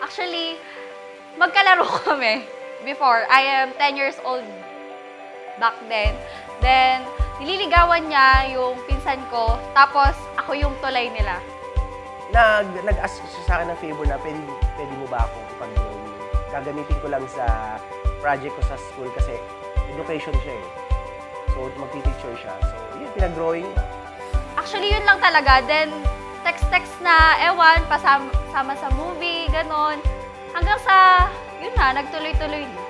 Actually, magkalaro kami before. I am 10 years old back then. Then, nililigawan niya yung pinsan ko, tapos ako yung tulay nila. Nag-ask siya sa akin ng favor na pwede mo ba akong ipag-drawing? Gagamitin ko lang sa project ko sa school kasi education siya eh. So, magpipicture siya. So, yun, pinag-drawing. Actually, yun lang talaga. Then, text-text na, ewan, pasama sa movie, ganon. Hanggang sa, yun na, nagtuloy-tuloy na.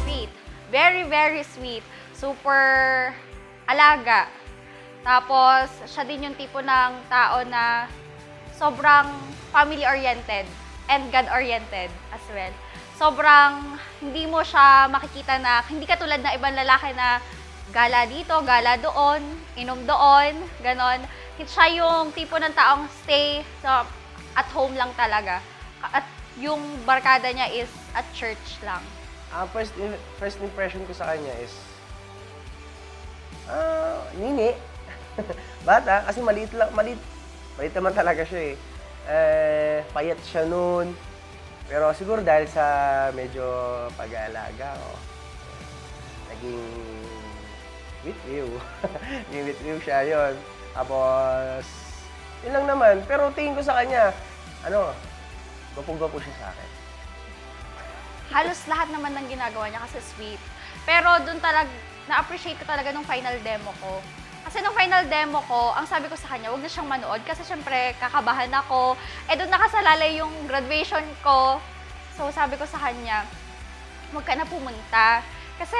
Sweet. Very, very sweet. Super alaga. Tapos, siya din yung tipo ng tao na sobrang family-oriented and God-oriented as well. Sobrang hindi mo siya makikita na, hindi katulad na ibang lalaki na gala dito, gala doon, inom doon, ganon. Siya yung tipo ng taong stay at home lang talaga. At yung barkada niya is at church lang. First impression ko sa kanya is, nini. Bata, kasi maliit naman talaga siya eh. Payat siya noon. Pero siguro dahil sa medyo pag-aalaga ko, naging with you siya yon. Tapos, yun lang naman. Pero tingin ko sa kanya, gwapo-gwapo siya sa akin. Halos lahat naman ng ginagawa niya kasi sweet. Pero doon talaga, na-appreciate ko talaga nung final demo ko. Kasi nung final demo ko, ang sabi ko sa kanya, huwag na siyang manood kasi syempre kakabahan ako. Doon nakasalalay yung graduation ko. So sabi ko sa kanya, huwag ka na pumunta. Kasi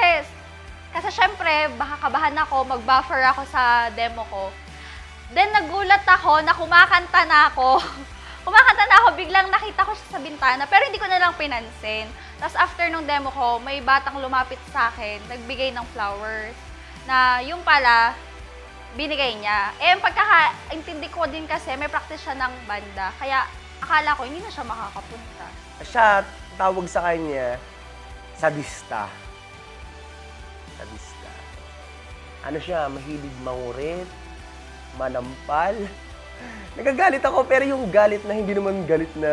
syempre, baka kabahan ako, mag-buffer ako sa demo ko. Then nagulat ako na kumakanta na ako. Biglang nakita ko siya sa bintana, pero hindi ko na lang pinansin. Tapos after nung demo ko, may batang lumapit sa akin, nagbigay ng flowers, na yung pala, binigay niya. Ang pagkakaintindi ko din kasi, may practice siya ng banda, kaya akala ko hindi na siya makakapunta. Siya, tawag sa kanya, sadista. Sadista. Ano siya, mahilig mangurit, manampal. Nagagalit ako, pero yung galit na hindi naman galit na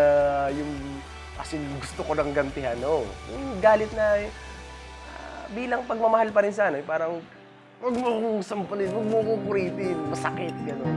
yung kasi gusto ko ng gantihan, no. Yung galit na bilang pagmamahal pa rin sana, parang wag mo akong sampalin, wag mo akong kuritin, masakit, gano'n.